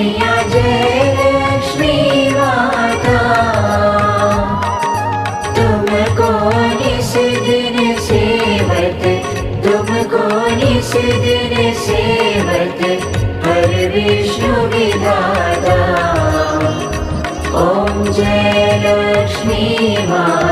मैया जय लक्ष्मी माता, तुमको निस दिन सेवत, तुमको निस दिन सेवत हर विष्णु विधाता। ओम जय लक्ष्मी माता।